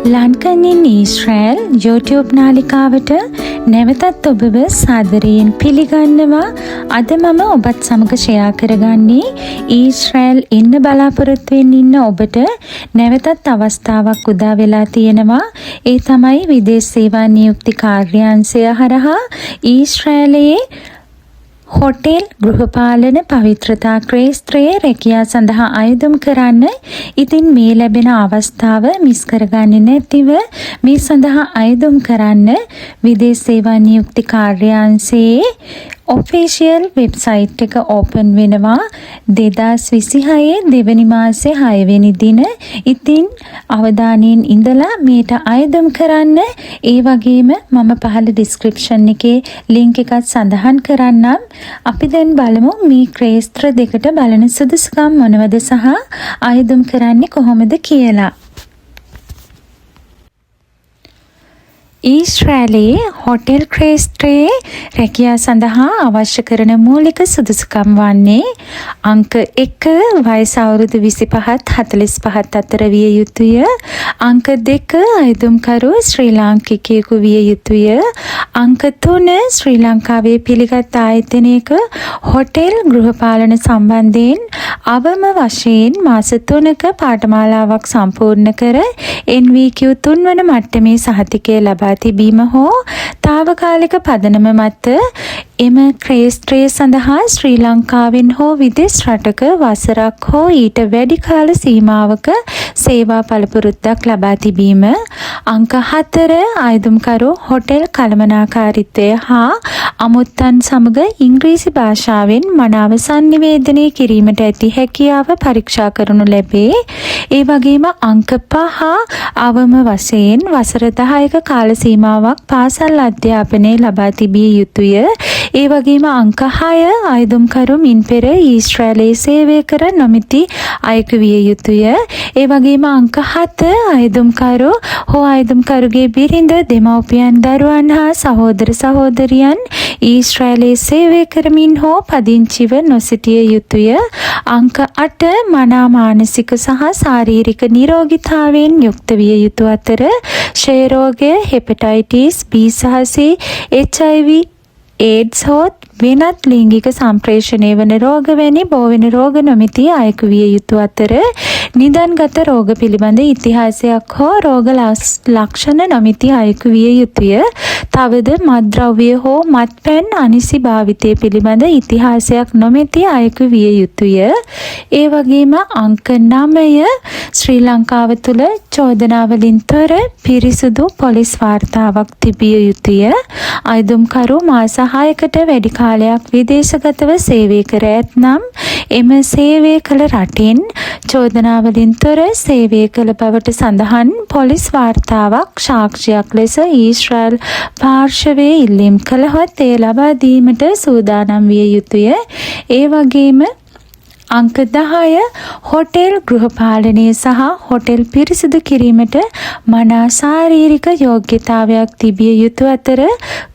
ලන්කන් ඉන් Israel YouTube නාලිකාවට නැවතත් ඔබව සාදරයෙන් පිළිගන්නවා. අද මම ඔබත් සමග ෂෙයා කරගන්නේ ඊශ්‍රායල් ඉන්න බලාපොරොත්තු වෙමින් ඉන්න ඔබට නැවතත් අවස්ථාවක් උදා වෙලා තියෙනවා. ඒ තමයි විදේශ සේවා නියුක්ති කාර්යාංශය හරහා ඊශ්‍රායලයේ හොටෙල් ගෘහපාලන පවිත්‍රතා ක්‍රේස්ත්‍රයේ රැකියා සඳහා අයදුම් කරන්න. ඉතින් මේ ලැබෙන අවස්ථාව මිස් කරගන්නේ නැතිව මේ සඳහා අයදුම් කරන්න විදේශ සේවා නියුක්ති කාර්යාංශයේ ඔෆිෂියල් වෙබ්සයිට් එක ඕපන් වෙනවා 2026 දෙවැනි මාසේ 6 වෙනි දින. ඉතින් අවධානයෙන් ඉඳලා මේට අයදුම් කරන්න. ඒ වගේම මම පහළ ඩිස්ක්‍රිප්ෂන් එකේ ලින්ක් එකත් සඳහන් කරන්නම්. අපි දැන් බලමු මේ ක්‍රේස්ත්‍ර දෙකට බලන සුදුසුකම් මොනවද සහ අයදුම් කරන්නේ කොහොමද කියලා. ඊශ්‍රායලයේ හොටෙල් ක්‍රේස්ත්‍රයේ රැකියා සඳහා අවශ්‍ය කරන මූලික සුදුසුකම් වන්නේ අංක 1 වයස අවුරුදු 25ත් 45ත් අතර විය යුතුය. අංක 2 අයදුම්කරු ශ්‍රී ලාංකිකයෙකු විය යුතුය. අංක 3 ශ්‍රී ලංකාවේ පිළිගත් ආයතනයක හොටෙල් ගෘහපාලන සම්බන්ධයෙන් අවම වශයෙන් මාස 3ක පාඨමාලාවක් සම්පූර්ණ කර NVQ 3 වන මට්ටමේ සහතිකය ලබා තිබීම හෝ තාවකාලික පදනම මත එම ක්‍රේස්ත්‍රය සඳහා ශ්‍රී ලංකාවෙන් හෝ විදේශ රටක වසරක් හෝ ඊට වැඩි කාල සීමාවක සේවා පළපුරුද්දක් ලබා තිබීම. අංක 4 අයදුම්කරු හොටෙල් කළමනාකාරීත්වය හා අමුත්තන් සමග ඉංග්‍රීසි භාෂාවෙන් මනාව සංනිවේදනය කිරීමට ඇති හැකියාව පරීක්ෂා කරනු ලැබේ. ඒ වගේම අංක 5 අවම වශයෙන් වසර 10ක කාල සීමාවක් පාසල් අධ්‍යාපනය ලබා තිබිය යුතුය. ඒ වගේම අංක 6 අයදුම්කරු මින් පෙර ඊශ්‍රායලයේ සේවය කර නොමැති අයෙකු විය යුතුය. ඒ වගේම අංක 7 අයදුම්කරු හෝ අයදුම්කරුගේ බිරිඳ, දෙමව්පියන්, දරුවන් හා සහෝදර සහෝදරියන් ඊශ්‍රායලයේ සේවය කරමින් හෝ පදිංචිව නොසිටිය යුතුය. අංක 8 මනා මානසික සහ ශාරීරික නිරෝගීතාවයෙන් යුක්ත විය යුතු අතර ක්ෂය රෝගය, හෙපටයිටිස් B සහ C, HIV ඒඩ්ස් හෝත් වෙනත් ලිංගික සම්ප්‍රේෂණය වන රෝග වැනි බෝවෙන රෝග නොමැති අයෙකු විය යුතු අතර නිදන්ගත රෝග පිළිබඳ ඉතිහාසයක් හෝ රෝග ලක්ෂණ නොමැති අයෙකු විය යුතුය. තවද මත්ද්‍රව්‍ය හෝ මත්පැන් අනිසි භාවිතය පිළිබඳ ඉතිහාසයක් නොමැති අයෙකු විය යුතුය. ඒ වගේම අංක 9 ශ්‍රී ලංකාව තුළ චෝදනාවලින් තොර පිරිසුදු පොලිස් වාර්තාවක් තිබිය යුතුය. අයදුම්කරු මාස 6කට වැඩි කාලයක් විදේශගතව සේවය කර ඇතනම් එම සේවය කළ රටින් චෝදනාවලින් තොර සේවය කළ බවට සඳහන් පොලිස් වාර්තාවක් සාක්ෂියක් ලෙස ඊශ්‍රායල් පාර්ශවයේ ඉල්ලීම් කළහොත් එය ලබා දීමට සූදානම් විය යුතුය. ඒ වගේම අංක 10 හොටෙල් ගෘහපාලනය සහ හොටෙල් පිරිසිදු කිරීමට මනා ශාරීරික යෝග්‍යතාවයක් තිබිය යුතු අතර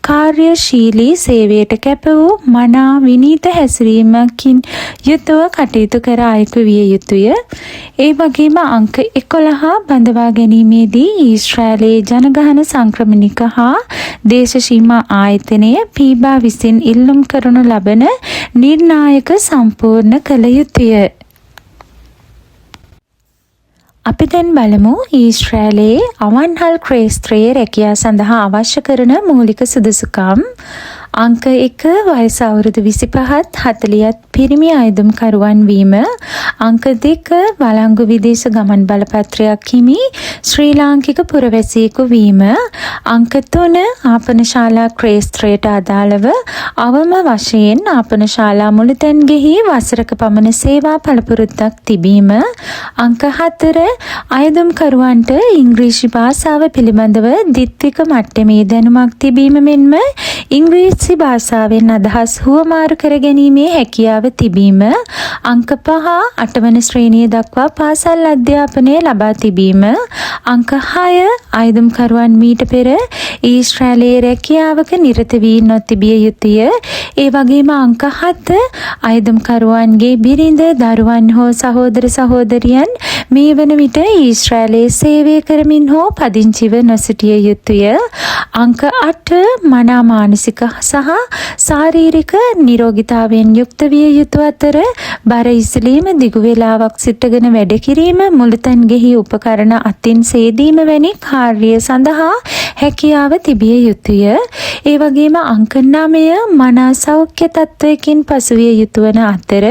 කාර්යශීලී සේවයට කැප වූ මනා විනීත හැසිරීමකින් යුතුව කටයුතු කර අයෙකු විය යුතුය. ඒ වගේම අංක 11 බඳවා ගැනීමේදී ඊශ්‍රායලයේ ජනගහන සංක්‍රමණික හා දේශසීමා ආයතනය පීබා විසින් ඉල්ලුම් කරනු ලබන නිර්ණායක සම්පූර්ණ කළ යුතුය. අපි දැන් බලමු ඊශ්‍රායලයේ අවන්හල් ක්‍රේස්ත්‍රයේ රැකියා සඳහා අවශ්‍ය කරන මූලික සුදුසුකම්. අංක 1 වයස අවුරුදු 25ත් 40ත් පිරිමි අයදුම්කරුවන් වීම. අංක 2 වළංගු විදේශ ගමන් බලපත්‍රයක් හිමි ශ්‍රී ලාංකික පුරවැසියෙකු වීම. අංක 3 ආපනශාලා ක්‍රේස්ත්‍රයට අදාළව අවම වශයෙන් ආපනශාලා මුළුතැන්ගෙහි වසරක පමණ සේවා පළපුරුද්දක් තිබීම. අංක 4 අයදුම්කරුවන්ට ඉංග්‍රීසි භාෂාව පිළිබඳව ද්විත්වික මට්ටමේ දැනුමක් තිබීම මෙන්ම ඉංග්‍රීසි ඉංග්‍රීසි භාෂාවෙන් අදහස් හුවමාරු කර ගැනීමේ හැකියාව තිබීම. අංක 5 8 වන ශ්‍රේණිය දක්වා පාසල් අධ්‍යාපනය ලබා තිබීම. අංක 6 අයදුම්කරුවන් මීට පෙර ඊශ්‍රායලයේ රැකියාවක නිරත වී නොතිබිය යුතුය. ඒ වගේම අංක 7 අයදුම්කරුවන්ගේ බිරිඳ, දරුවන් හෝ සහෝදර සහෝදරියන් මේ වන විට ඊශ්‍රායලයේ සේවය කරමින් හෝ පදිංචිව නොසිටිය යුතුය. අංක 8 මනා මානසික සහ ශාරීරික නිරෝගීතාවයෙන් යුක්ත විය යුතු අතර බර ඉසිලීම, දිගු වේලාවක් සිටගෙන වැඩ කිරීම, මුළුතැන්ගෙහි උපකරණ අතින් සේදීම වැනි කාර්ය සඳහා හැකියාව තිබිය යුතුය. ඒ වගේම අංක 9 මනා සෞඛ්‍ය තත්වයකින් පසුවිය යුතු වන අතර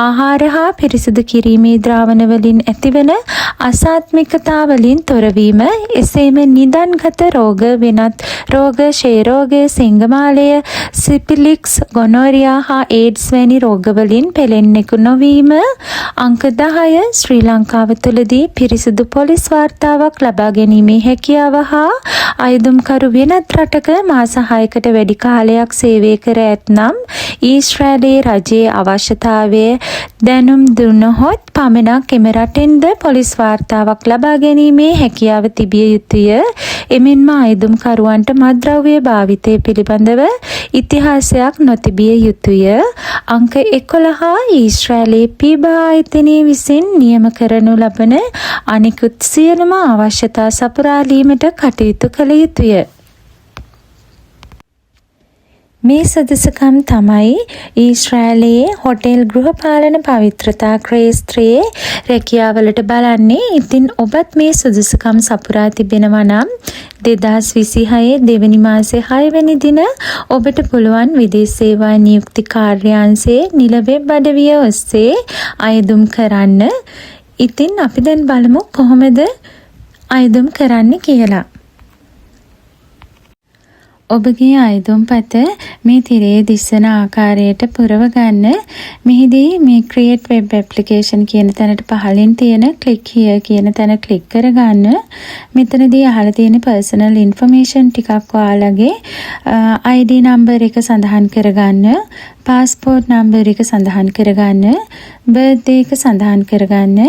ආහාර හා පිරිසිදු කිරීමේ ද්‍රාවණ වලින් ඇතිවන අසාත්මිකතා වලින් තොරවීම, එසේම නිදන්ගත රෝග, වෙනත් රෝග, ක්ෂය රෝග, සිංගමාලය, සිපිලික්ස්, ගොනෝරියා හා ඒඩ්ස් වැනි රෝගවලින් පෙළෙන්නෙකු නොවීම. අංක 10 ශ්‍රී ලංකාව තුළදී පිරිසිදු පොලිස් වාර්තාවක් ලබා ගැනීමේ හැකියාව හා අයදුම්කරු වෙනත් රටක මාස 6කට වැඩි කාලයක් සේවය කර ඇතනම් ඊශ්‍රායලයේ රජයේ අවශ්‍යතාවය දැනුම් දුන්නහොත් පමණක් එම රටෙන්ද පොලිස් වාර්තාවක් ලබා ගැනීමේ හැකියාව තිබිය යුතුය. එමෙන්ම අයදුම්කරුවන්ට මත්ද්‍රව්‍ය භාවිතය පිළිබඳව ඉතිහාසයක් නොතිබිය යුතුය. අංක 11 ඊශ්‍රායලයේ පීබා ආයතනය විසින් නියම කරනු ලබන අනිකුත් සියලුම අවශ්‍යතා සපුරාලීමට කටයුතු කළ යුතුය. මේ සුදුසුකම් තමයි ඊශ්‍රායලයේ හොටෙල් ගෘහපාලන පවිත්‍රතා ක්ෂේත්‍රයේ රැකියාවලට බලන්නේ. ඉතින් ඔබත් මේ සුදුසුකම් සපුරා තිබෙනවා නම් 2026 දෙවැනි මාසේ 6 වෙනි දින ඔබට පුළුවන් විදේශ සේවා නියුක්ති කාර්යාංශයේ නිල වෙබ් අඩවිය ඔස්සේ අයදුම් කරන්න. ඉතින් අපි දැන් බලමු කොහොමද අයදුම් කරන්න කියලා. ඔබගේ අයදුම්පත මේ තිරයේ දිස්සන ආකාරයට පුරව ගන්න. මෙහිදී මේ create web application කියන තැනට පහළින් තියෙන click here කියන තැන click කරගන්න. මෙතනදී අහලා තියෙන personal information ටිකක් ඔයාලගේ ID number එක සඳහන් කරගන්න, passport number එක සඳහන් කරගන්න, birthday එක සඳහන් කරගන්න.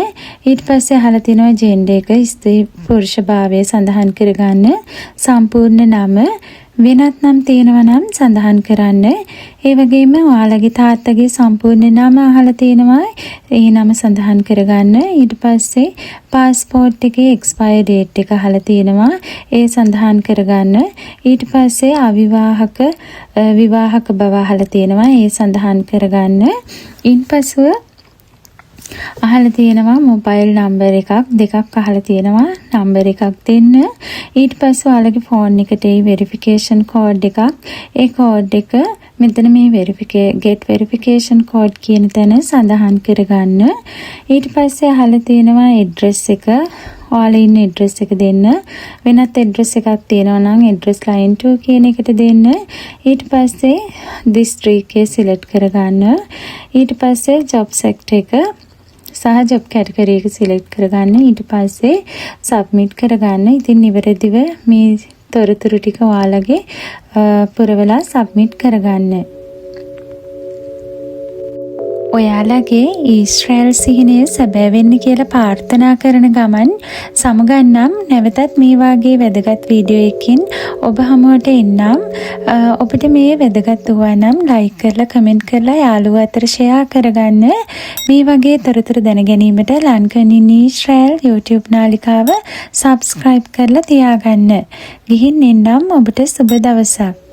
ඊට පස්සේ අහලා තියෙනවා gender එක, ස්ත්‍රී පුරුෂ භාවය සඳහන් කරගන්න, සම්පූර්ණ නම වෙනත් නම් තියෙනවා නම් සඳහන් කරන්න. ඒ වගේම ඔයාලගේ තාත්තගේ සම්පූර්ණ නම අහලා තියෙනවා, ඒ නම සඳහන් කරගන්න. ඊට පස්සේ પાස්පෝර්ට් එකේ එක්ස්පයර් ඩේට් එක අහලා තියෙනවා, ඒ සඳහන් කරගන්න. ඊට පස්සේ අවිවාහක විවාහක බව අහලා තියෙනවා, ඒ සඳහන් කරගන්න. ඉන්පසුව අහලා තියෙනවා මොබයිල් නම්බර් දෙකක් අහලා තියෙනවා, නම්බර් එකක් දෙන්න. ඊට පස්සේ ඔයාලගේ ෆෝන් එකට ඒ වෙරිෆිකේෂන් කෝඩ් එකක්, ඒ කෝඩ් එක මෙතන මේ get verification code කියන තැන සඳහන් කරගන්න. ඊට පස්සේ අහලා තියෙනවා ඇඩ්‍රස් එක, ඔයාලා ඉන්න ඇඩ්‍රස් එක දෙන්න. වෙනත් ඇඩ්‍රස් එකක් තියෙනවා නම් ඇඩ්‍රස් line 2 කියන එකට දෙන්න. ඊට පස්සේ district එක select කරගන්න. ඊට පස්සේ job sector එක සහ ජොබ් කැටගරි එක සිලෙක්ට් කරගන්න. ඊට පස්සේ සබ්මිට් කරගන්න. ඉතින් නිවැරදිව මේ තොරතුරු ටික ඔයාලගේ පුරවලා සබ්මිට් කරගන්න. ඔයාලගේ ඊශ්‍රායල් සිහිනය සැබෑ වෙන්න කියලා ප්‍රාර්ථනා කරන ගමන් සමගන්නම් නැවතත් මේ වාගේ වැදගත් වීඩියෝ එකකින් ඔබ හමුවට එන්නම්. ඔබට මේ වැදගත් වුණා නම් ලයික් කරලා කමෙන්ට් කරලා යාළුවෝ අතර ෂෙයා කරගන්න. මේ වගේ තොරතුරු දැන ගැනීමට ලන්කන් ඉන් ඊශ්‍රායල් YouTube නාලිකාව subscribe කරලා තියාගන්න. ගිහින් එන්නම්. ඔබට සුබ දවසක්.